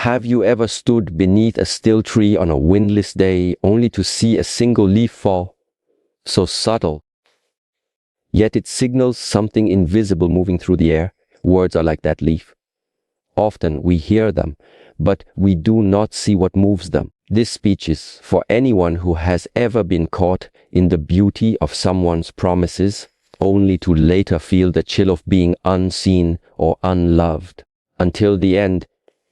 Have you ever stood beneath a still tree on a windless day only to see a single leaf fall? So subtle, yet it signals something invisible moving through the air. Words are like that leaf. Often we hear them, but we do not see what moves them. This speech is for anyone who has ever been caught in the beauty of someone's promises, only to later feel the chill of being unseen or unloved. Until the end,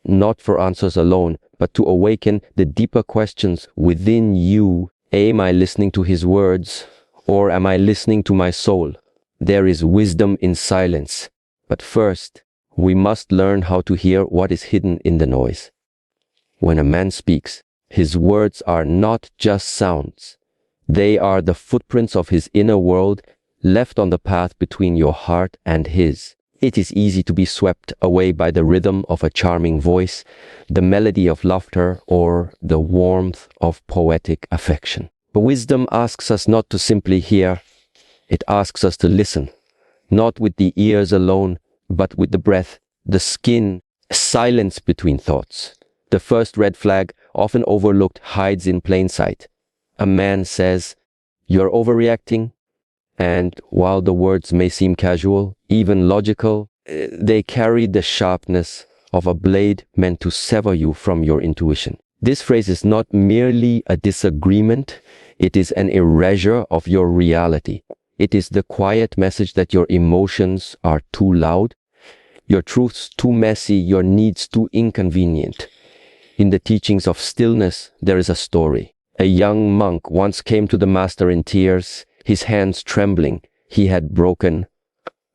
not for answers alone, but to awaken the deeper questions within you. Am I listening to his words, or am I listening to my soul? There is wisdom in silence, but first, we must learn how to hear what is hidden in the noise. When a man speaks, his words are not just sounds. They are the footprints of his inner world left on the path between your heart and his. It is easy to be swept away by the rhythm of a charming voice, the melody of laughter, or the warmth of poetic affection. But wisdom asks us not to simply hear. It asks us to listen, not with the ears alone, but with the breath, the skin, silence between thoughts. The first red flag, often overlooked, hides in plain sight. A man says, "You're overreacting," and while the words may seem casual, even logical, they carry the sharpness of a blade meant to sever you from your intuition. This phrase is not merely a disagreement, it is an erasure of your reality. It is the quiet message that your emotions are too loud, your truths too messy, your needs too inconvenient. In the teachings of stillness, there is a story. A young monk once came to the master in tears, his hands trembling. He had broken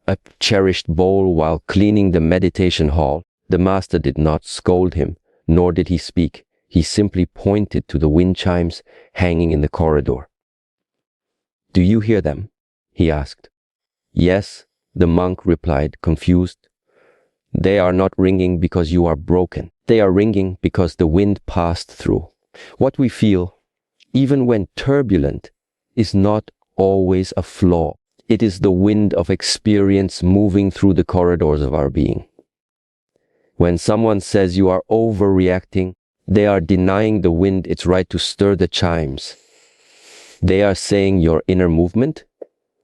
a cherished bowl while cleaning the meditation hall. The master did not scold him, nor did he speak. He simply pointed to the wind chimes hanging in the corridor. "Do you hear them?" he asked. "Yes," the monk replied, confused. "They are not ringing because you are broken. They are ringing because the wind passed through." What we feel, even when turbulent, is not always a flaw. It is the wind of experience moving through the corridors of our being. When someone says you are overreacting, they are denying the wind its right to stir the chimes. They are saying your inner movement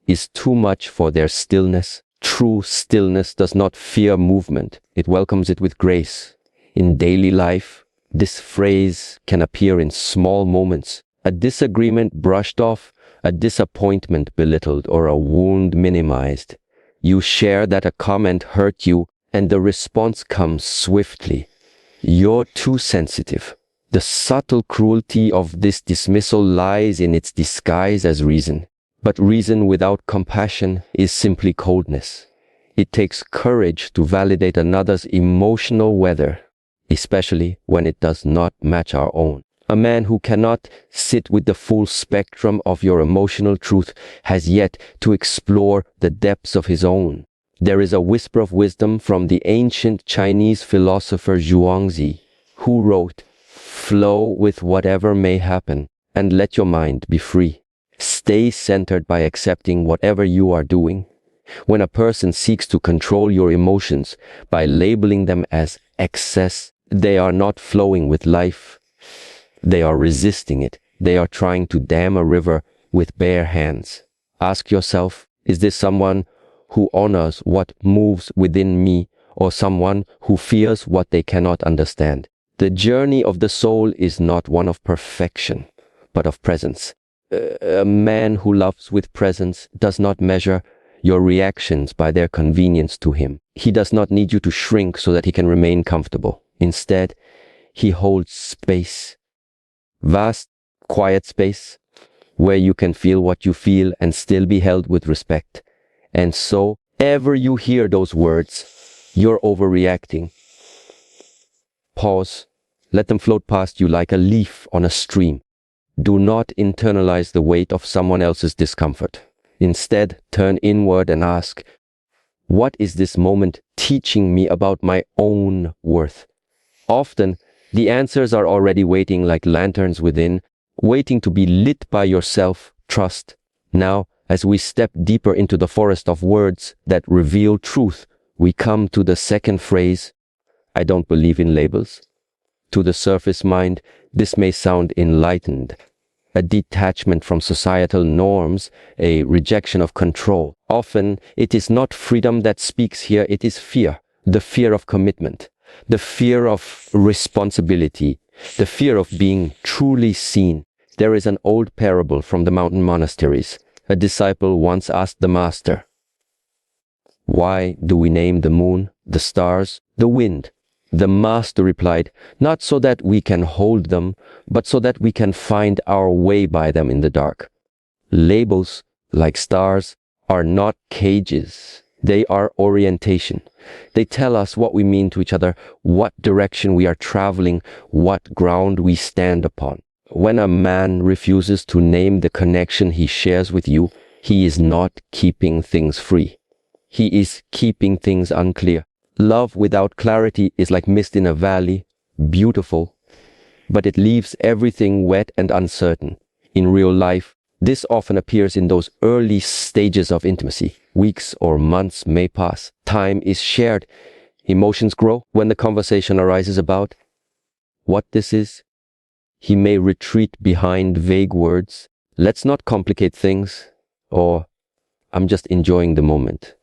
is too much for their stillness. True stillness does not fear movement. It welcomes it with grace. In daily life, this phrase can appear in small moments. A disagreement brushed off, a disappointment belittled, or a wound minimized. You share that a comment hurt you, and the response comes swiftly. "You're too sensitive." The subtle cruelty of this dismissal lies in its disguise as reason. But reason without compassion is simply coldness. It takes courage to validate another's emotional weather, especially when it does not match our own. A man who cannot sit with the full spectrum of your emotional truth has yet to explore the depths of his own. There is a whisper of wisdom from the ancient Chinese philosopher Zhuangzi, who wrote, "Flow with whatever may happen, and let your mind be free. Stay centered by accepting whatever you are doing." When a person seeks to control your emotions by labeling them as excess, they are not flowing with life. They are resisting it. They are trying to dam a river with bare hands. Ask yourself, is this someone who honors what moves within me, or someone who fears what they cannot understand? The journey of the soul is not one of perfection, but of presence. A man who loves with presence does not measure your reactions by their convenience to him. He does not need you to shrink so that he can remain comfortable. Instead, he holds space. Vast, quiet space, where you can feel what you feel and still be held with respect. And so, ever you hear those words, "You're overreacting," pause, let them float past you like a leaf on a stream. Do not internalize the weight of someone else's discomfort. Instead, turn inward and ask, what is this moment teaching me about my own worth? Often, the answers are already waiting like lanterns within, waiting to be lit by your self-trust. Now, as we step deeper into the forest of words that reveal truth, we come to the second phrase, "I don't believe in labels." To the surface mind, this may sound enlightened, a detachment from societal norms, a rejection of control. Often, it is not freedom that speaks here, it is fear. The fear of commitment, the fear of responsibility, the fear of being truly seen. There is an old parable from the mountain monasteries. A disciple once asked the master, "Why do we name the moon, the stars, the wind?" The master replied, "Not so that we can hold them, but so that we can find our way by them in the dark." Labels, like stars, are not cages. They are orientation. They tell us what we mean to each other, what direction we are traveling, what ground we stand upon. When a man refuses to name the connection he shares with you, he is not keeping things free. He is keeping things unclear. Love without clarity is like mist in a valley, beautiful, but it leaves everything wet and uncertain. In real life, this often appears in those early stages of intimacy. Weeks or months may pass. Time is shared. Emotions grow. When the conversation arises about what this is, he may retreat behind vague words. "Let's not complicate things," or "I'm just enjoying the moment."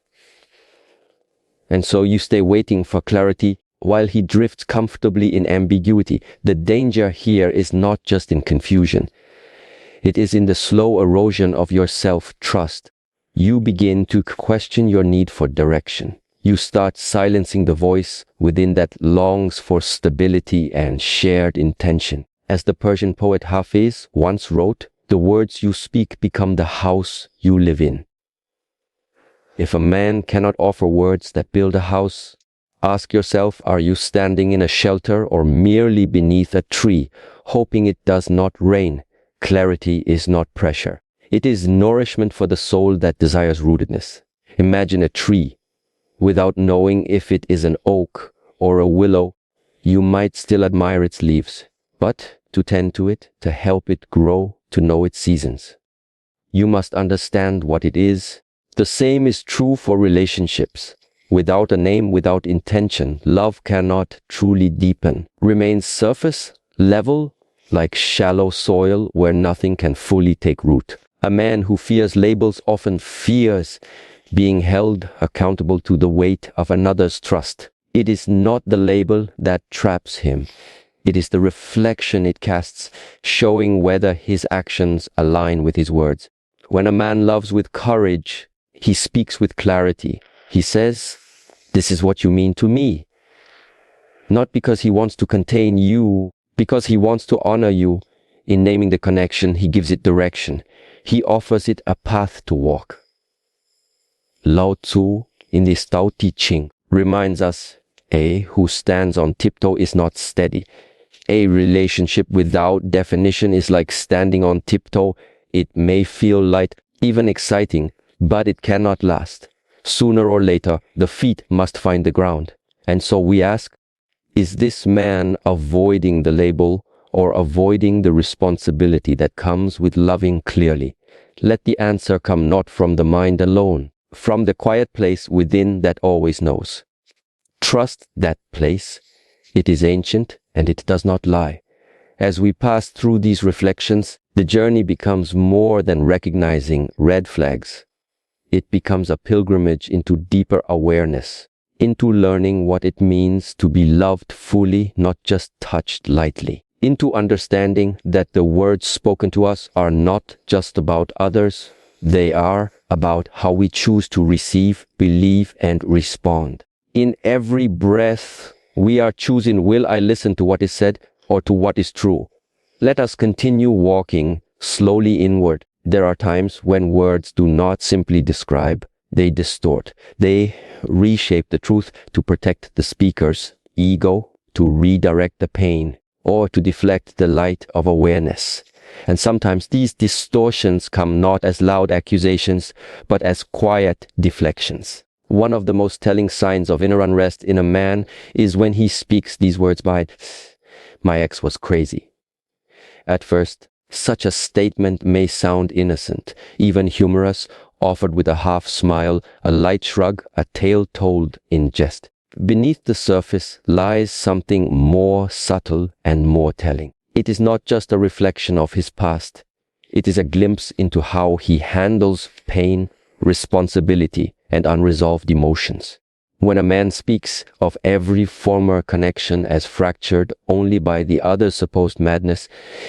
And so you stay waiting for clarity while he drifts comfortably in ambiguity. The danger here is not just in confusion. It is in the slow erosion of your self-trust. You begin to question your need for direction. You start silencing the voice within that longs for stability and shared intention. As the Persian poet Hafiz once wrote, "The words you speak become the house you live in." If a man cannot offer words that build a house, ask yourself, are you standing in a shelter or merely beneath a tree, hoping it does not rain? Clarity is not pressure. It is nourishment for the soul that desires rootedness. Imagine a tree. Without knowing if it is an oak or a willow, you might still admire its leaves. But to tend to it, to help it grow, to know its seasons, you must understand what it is. The same is true for relationships. Without a name, without intention, love cannot truly deepen. Remains surface, level, like shallow soil where nothing can fully take root. A man who fears labels often fears being held accountable to the weight of another's trust. It is not the label that traps him. It is the reflection it casts, showing whether his actions align with his words. When a man loves with courage, he speaks with clarity. He says, "This is what you mean to me." Not because he wants to contain you, because he wants to honor you. In naming the connection, he gives it direction. He offers it a path to walk. Lao Tzu, in the Tao Te Ching, reminds us, "A who stands on tiptoe is not steady." A relationship without definition is like standing on tiptoe. It may feel light, even exciting, but it cannot last. Sooner or later, the feet must find the ground. And so we ask, is this man avoiding the label or avoiding the responsibility that comes with loving clearly? Let the answer come not from the mind alone, from the quiet place within that always knows. Trust that place. It is ancient and it does not lie. As we pass through these reflections, the journey becomes more than recognizing red flags. It becomes a pilgrimage into deeper awareness, into learning what it means to be loved fully, not just touched lightly, into understanding that the words spoken to us are not just about others, they are about how we choose to receive, believe, and respond. In every breath, we are choosing, will I listen to what is said or to what is true? Let us continue walking slowly inward. There are times when words do not simply describe, they distort. They reshape the truth to protect the speaker's ego, to redirect the pain, or to deflect the light of awareness. And sometimes these distortions come not as loud accusations, but as quiet deflections. One of the most telling signs of inner unrest in a man is when he speaks these words by, "My ex was crazy." At first, such a statement may sound innocent, even humorous, offered with a half smile, a light shrug, a tale told in jest. beneath the surface lies something more subtle and more telling. It is not just a reflection of his past. It is a glimpse into how he handles pain, responsibility, and unresolved emotions. When a man speaks of every former connection as fractured only by the other's supposed madness,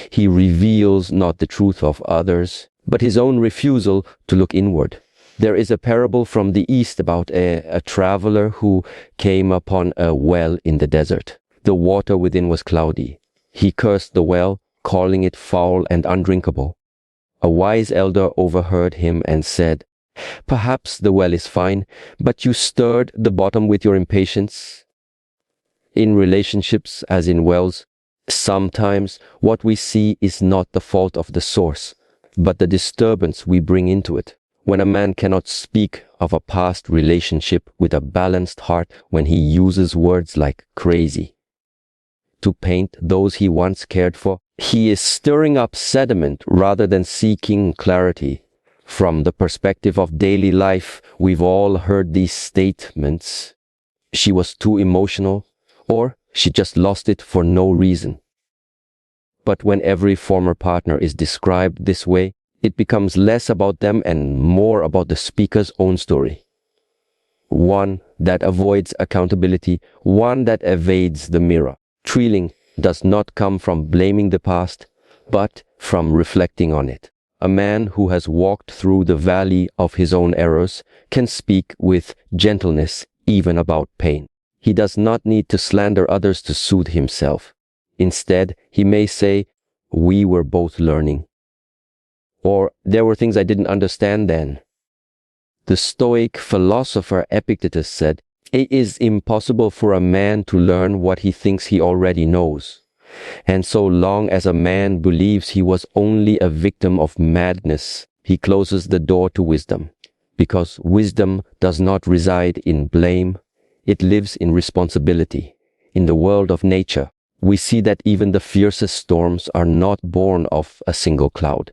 he reveals not the truth of others, but his own refusal to look inward. There is a parable from the East about a traveler who came upon a well in the desert. The water within was cloudy. He cursed the well, calling it foul and undrinkable. A wise elder overheard him and said, "Perhaps the well is fine, but you stirred the bottom with your impatience." In relationships, as in wells, sometimes what we see is not the fault of the source, but the disturbance we bring into it. When a man cannot speak of a past relationship with a balanced heart, when he uses words like crazy to paint those he once cared for, he is stirring up sediment rather than seeking clarity. From the perspective of daily life, we've all heard these statements. She was too emotional, or she just lost it for no reason. But when every former partner is described this way, it becomes less about them and more about the speaker's own story. One that avoids accountability, one that evades the mirror. Treating does not come from blaming the past, but from reflecting on it. A man who has walked through the valley of his own errors can speak with gentleness even about pain. He does not need to slander others to soothe himself. Instead, he may say, "We were both learning." Or, "There were things I didn't understand then." The Stoic philosopher Epictetus said, "It is impossible for a man to learn what he thinks he already knows." And so long as a man believes he was only a victim of madness, he closes the door to wisdom. Because wisdom does not reside in blame, it lives in responsibility. In the world of nature, we see that even the fiercest storms are not born of a single cloud.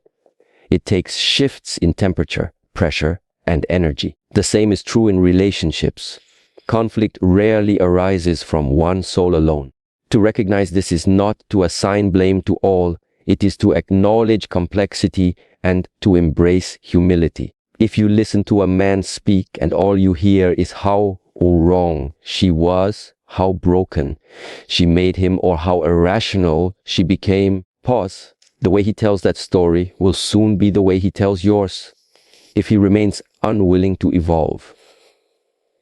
It takes shifts in temperature, pressure, and energy. The same is true in relationships. Conflict rarely arises from one soul alone. To recognize this is not to assign blame to all, it is to acknowledge complexity and to embrace humility. If you listen to a man speak and all you hear is how wrong she was, how broken she made him, or how irrational she became, pause. The way he tells that story will soon be the way he tells yours, if he remains unwilling to evolve.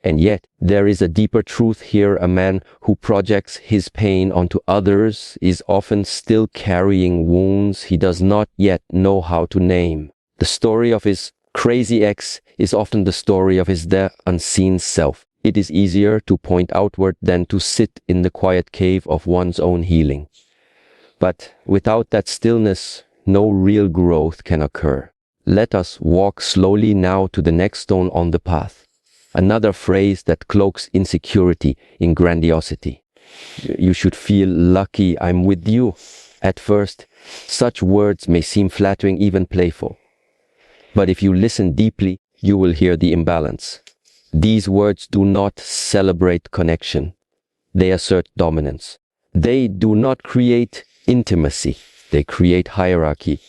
And yet, there is a deeper truth here. A man who projects his pain onto others is often still carrying wounds he does not yet know how to name. The story of his crazy ex is often the story of his unseen self. It is easier to point outward than to sit in the quiet cave of one's own healing. But without that stillness, no real growth can occur. Let us walk slowly now to the next stone on the path. Another phrase that cloaks insecurity in grandiosity. You should feel lucky I'm with you. At first, such words may seem flattering, even playful. But if you listen deeply, you will hear the imbalance. These words do not celebrate connection. They assert dominance. They do not create intimacy. They create hierarchy.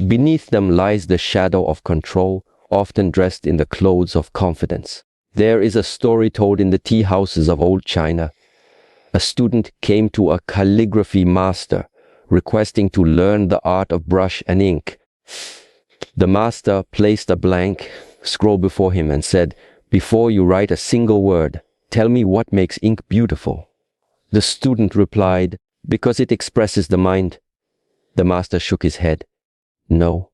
Beneath them lies the shadow of control, often dressed in the clothes of confidence. There is a story told in the tea houses of old China. A student came to a calligraphy master, requesting to learn the art of brush and ink. The master placed a blank scroll before him and said, "Before you write a single word, tell me what makes ink beautiful." The student replied, "Because it expresses the mind." The master shook his head. "No,"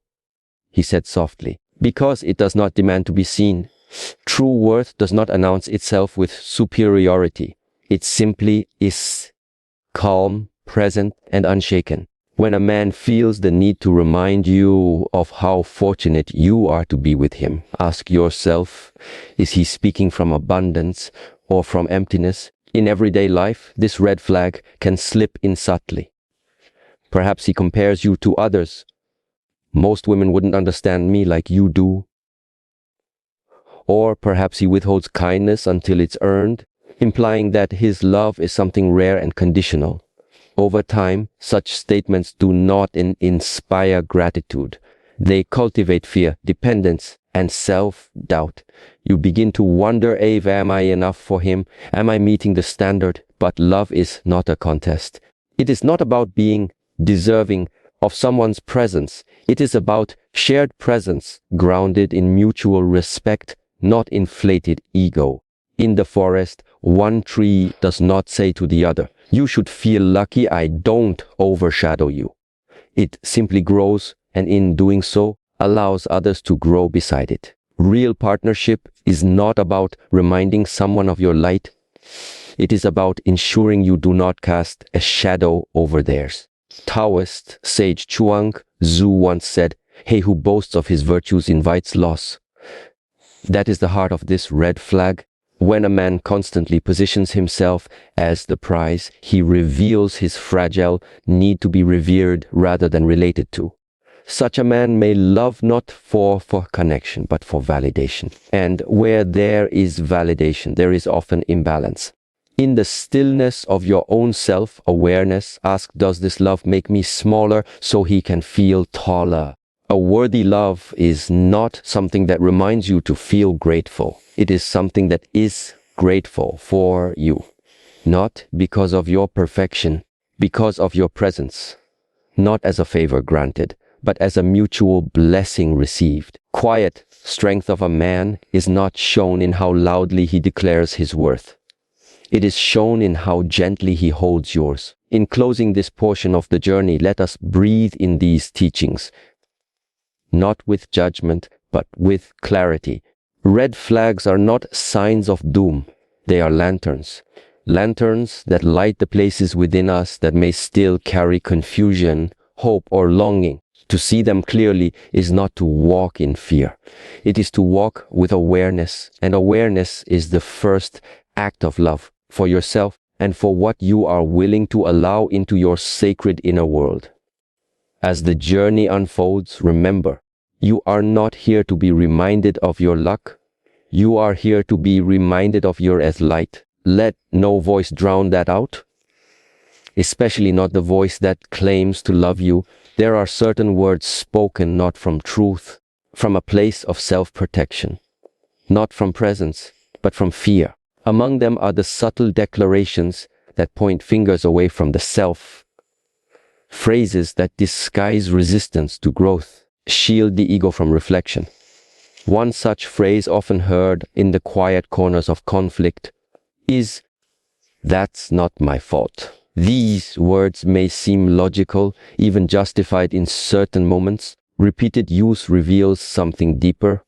he said softly, "because it does not demand to be seen. True worth does not announce itself with superiority. It simply is calm, present, and unshaken. When a man feels the need to remind you of how fortunate you are to be with him, ask yourself, is he speaking from abundance or from emptiness? In everyday life, this red flag can slip in subtly. Perhaps he compares you to others. "Most women wouldn't understand me like you do." Or perhaps he withholds kindness until it's earned. implying that his love is something rare and conditional. Over time, such statements do not inspire gratitude. They cultivate fear, dependence, and self-doubt. You begin to wonder, am I enough for him? Am I meeting the standard? But love is not a contest. It is not about being deserving of someone's presence. It is about shared presence grounded in mutual respect, not inflated ego. In the forest, one tree does not say to the other, "You should feel lucky I don't overshadow you." It simply grows, and in doing so, allows others to grow beside it. Real partnership is not about reminding someone of your light. It is about ensuring you do not cast a shadow over theirs. Taoist sage Chuang Tzu once said, "He who boasts of his virtues invites loss." That is the heart of this red flag. When a man constantly positions himself as the prize, he reveals his fragile need to be revered rather than related to. Such a man may love not for connection, but for validation. And where there is validation, there is often imbalance. In the stillness of your own self-awareness, ask, does this love make me smaller so he can feel taller? A worthy love is not something that reminds you to feel grateful. It is something that is grateful for you. Not because of your perfection, because of your presence. Not as a favor granted, but as a mutual blessing received. Quiet strength of a man is not shown in how loudly he declares his worth. It is shown in how gently he holds yours. In closing this portion of the journey, let us breathe in these teachings. Not with judgment, but with clarity. Red flags are not signs of doom. They are lanterns. Lanterns that light the places within us that may still carry confusion, hope, or longing. To see them clearly is not to walk in fear. It is to walk with awareness, and awareness is the first act of love for yourself and for what you are willing to allow into your sacred inner world. As the journey unfolds, remember, you are not here to be reminded of your luck. You are here to be reminded of your as light. Let no voice drown that out, especially not the voice that claims to love you. There are certain words spoken not from truth, from a place of self-protection, not from presence, but from fear. Among them are the subtle declarations that point fingers away from the self, phrases that disguise resistance to growth, shield the ego from reflection. One such phrase often heard in the quiet corners of conflict is, "That's not my fault." These words may seem logical, even justified in certain moments. Repeated use reveals something deeper,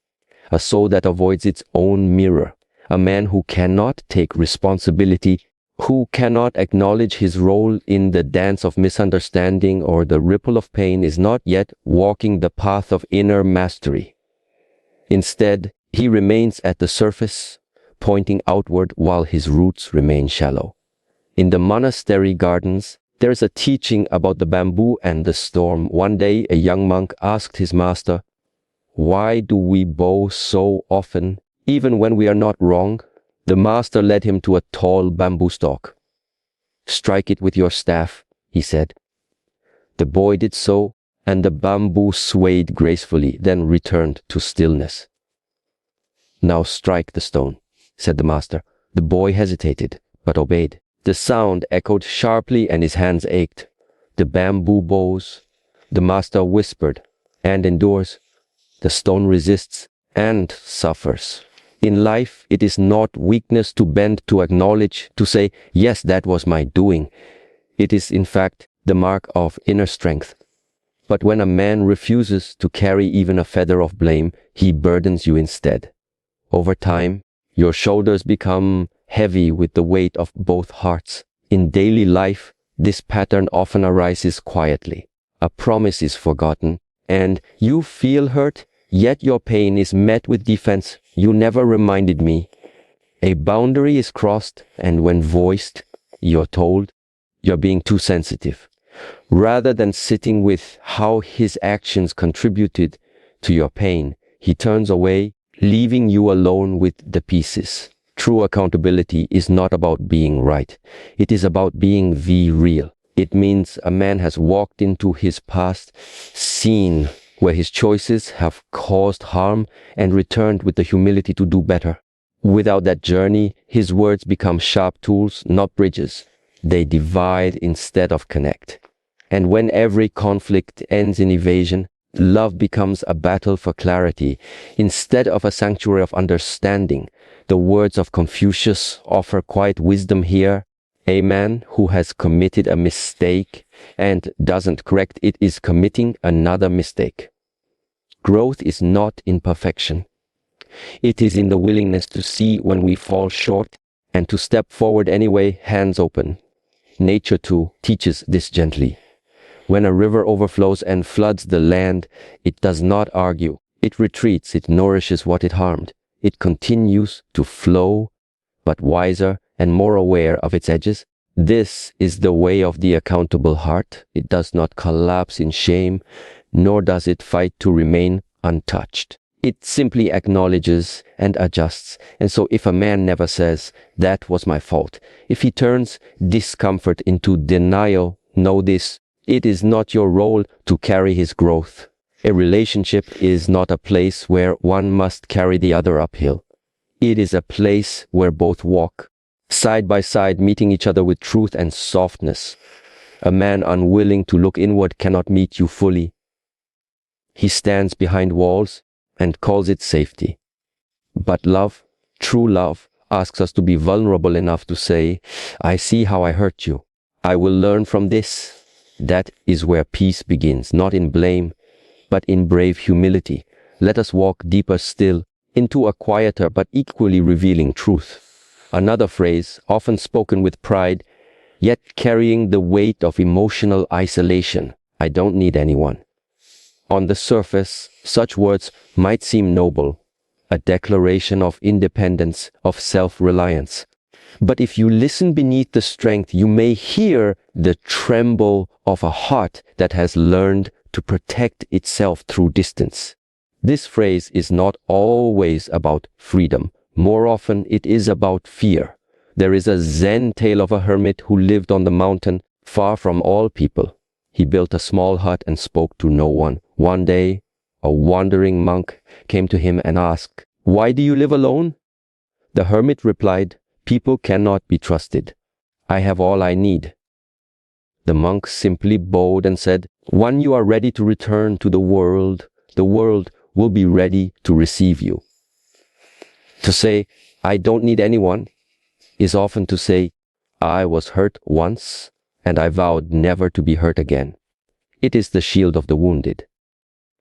a soul that avoids its own mirror, a man who cannot take responsibility, who cannot acknowledge his role in the dance of misunderstanding or the ripple of pain is not yet walking the path of inner mastery. Instead, he remains at the surface, pointing outward while his roots remain shallow. In the monastery gardens, there is a teaching about the bamboo and the storm. One day, a young monk asked his master, "Why do we bow so often, even when we are not wrong?" The master led him to a tall bamboo stalk. "Strike it with your staff," he said. The boy did so, and the bamboo swayed gracefully, then returned to stillness. "Now strike the stone," said the master. The boy hesitated, but obeyed. The sound echoed sharply and his hands ached. The bamboo bows. The master whispered and endures. The stone resists and suffers. In life, it is not weakness to bend, to acknowledge, to say, "Yes, that was my doing." It is, in fact, the mark of inner strength. But when a man refuses to carry even a feather of blame, he burdens you instead. Over time, your shoulders become heavy with the weight of both hearts. In daily life, this pattern often arises quietly. A promise is forgotten, and you feel hurt, yet your pain is met with defense. "You never reminded me." A boundary is crossed, and when voiced, you're told you're being too sensitive. Rather than sitting with how his actions contributed to your pain, he turns away, leaving you alone with the pieces. True accountability is not about being right. It is about being the real. It means a man has walked into his past, seen where his choices have caused harm, and returned with the humility to do better. Without that journey, his words become sharp tools, not bridges. They divide instead of connect. And when every conflict ends in evasion, love becomes a battle for clarity instead of a sanctuary of understanding. The words of Confucius offer quiet wisdom here. A man who has committed a mistake and doesn't correct it is committing another mistake. Growth is not in perfection. It is in the willingness to see when we fall short and to step forward anyway, hands open. Nature too teaches this gently. When a river overflows and floods the land, it does not argue. It retreats, it nourishes what it harmed. It continues to flow, but wiser and more aware of its edges. This is the way of the accountable heart. It does not collapse in shame, nor does it fight to remain untouched. It simply acknowledges and adjusts. And so if a man never says, "That was my fault," if he turns discomfort into denial, know this: it is not your role to carry his growth. A relationship is not a place where one must carry the other uphill. It is a place where both walk side by side, meeting each other with truth and softness. A man unwilling to look inward cannot meet you fully. He stands behind walls and calls it safety. But love, true love, asks us to be vulnerable enough to say, "I see how I hurt you. I will learn from this." That is where peace begins, not in blame, but in brave humility. Let us walk deeper still into a quieter but equally revealing truth. Another phrase, often spoken with pride, yet carrying the weight of emotional isolation: "I don't need anyone." On the surface, such words might seem noble, a declaration of independence, of self-reliance. But if you listen beneath the strength, you may hear the tremble of a heart that has learned to protect itself through distance. This phrase is not always about freedom. More often, it is about fear. There is a Zen tale of a hermit who lived on the mountain, far from all people. He built a small hut and spoke to no one. One day, a wandering monk came to him and asked, "Why do you live alone?" The hermit replied, "People cannot be trusted. I have all I need." The monk simply bowed and said, "When you are ready to return to the world will be ready to receive you." To say, "I don't need anyone," is often to say, "I was hurt once, and I vowed never to be hurt again." It is the shield of the wounded,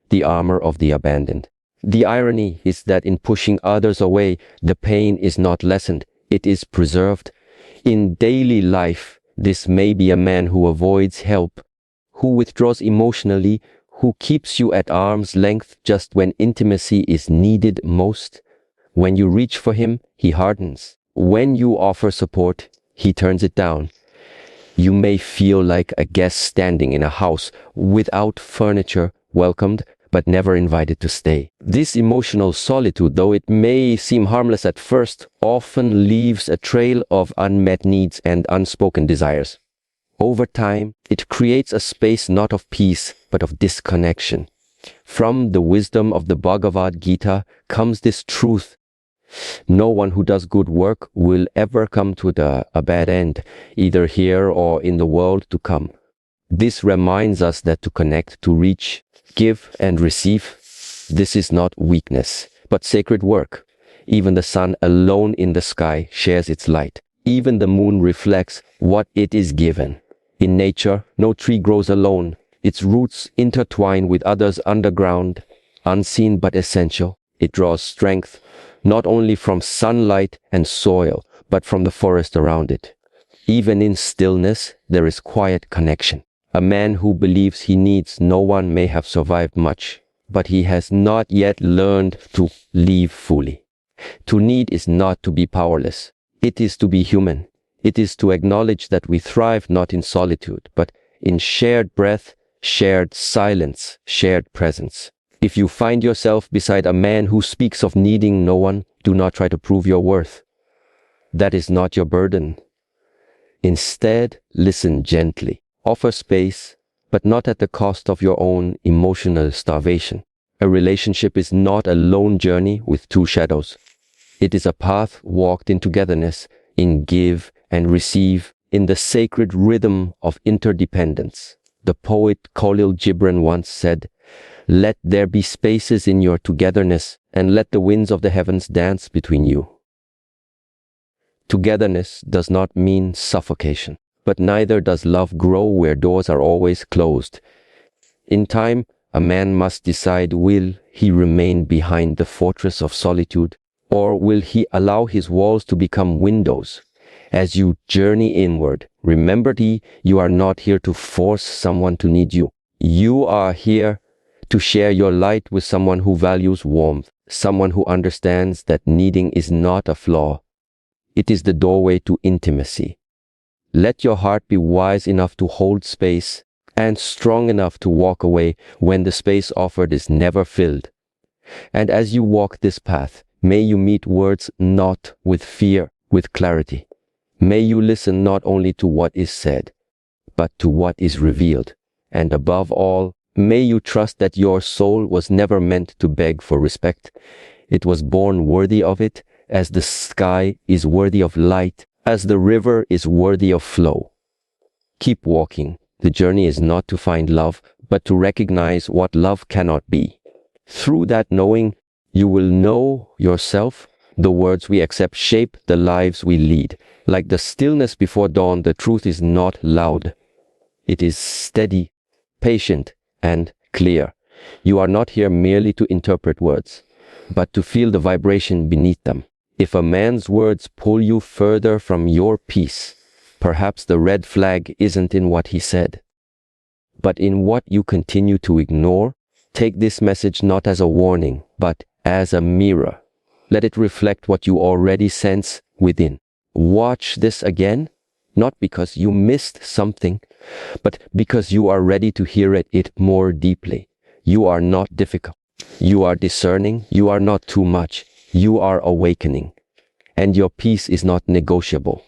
the armor of the abandoned. The irony is that in pushing others away, the pain is not lessened, it is preserved. In daily life, this may be a man who avoids help, who withdraws emotionally, who keeps you at arm's length just when intimacy is needed most. When you reach for him, he hardens. When you offer support, he turns it down. You may feel like a guest standing in a house without furniture, welcomed, but never invited to stay. This emotional solitude, though it may seem harmless at first, often leaves a trail of unmet needs and unspoken desires. Over time, it creates a space not of peace, but of disconnection. From the wisdom of the Bhagavad Gita comes this truth: no one who does good work will ever come to a bad end, either here or in the world to come. This reminds us that to connect, to reach, give and receive, this is not weakness, but sacred work. Even the sun alone in the sky shares its light. Even the moon reflects what it is given. In nature, no tree grows alone. Its roots intertwine with others underground, unseen but essential. It draws strength not only from sunlight and soil, but from the forest around it. Even in stillness, there is quiet connection. A man who believes he needs no one may have survived much, but he has not yet learned to live fully. To need is not to be powerless. It is to be human. It is to acknowledge that we thrive not in solitude, but in shared breath, shared silence, shared presence. If you find yourself beside a man who speaks of needing no one, do not try to prove your worth. that is not your burden. Instead, listen gently. Offer space, but not at the cost of your own emotional starvation. A relationship is not a lone journey with two shadows. It is a path walked in togetherness, in give and receive, in the sacred rhythm of interdependence. The poet Khalil Gibran once said, "Let there be spaces in your togetherness, and let the winds of the heavens dance between you." Togetherness does not mean suffocation, but neither does love grow where doors are always closed. In time, a man must decide, will he remain behind the fortress of solitude, or will he allow his walls to become windows? As you journey inward, remember you are not here to force someone to need you. You are here to share your light with someone who values warmth, someone who understands that needing is not a flaw. It is the doorway to intimacy. Let your heart be wise enough to hold space and strong enough to walk away when the space offered is never filled. And as you walk this path, may you meet words not with fear, with clarity. May you listen not only to what is said, but to what is revealed. And above all, may you trust that your soul was never meant to beg for respect. It was born worthy of it, as the sky is worthy of light, as the river is worthy of flow. Keep walking. The journey is not to find love, but to recognize what love cannot be. Through that knowing, you will know yourself. The words we accept shape the lives we lead. Like the stillness before dawn, the truth is not loud. It is steady, patient, and clear. You are not here merely to interpret words, but to feel the vibration beneath them. If a man's words pull you further from your peace, perhaps the red flag isn't in what he said, but in what you continue to ignore. Take this message not as a warning, but as a mirror. Let it reflect what you already sense within. Watch this again, not because you missed something, but because you are ready to hear it more deeply. You are not difficult. You are discerning. You are not too much. You are awakening. And your peace is not negotiable.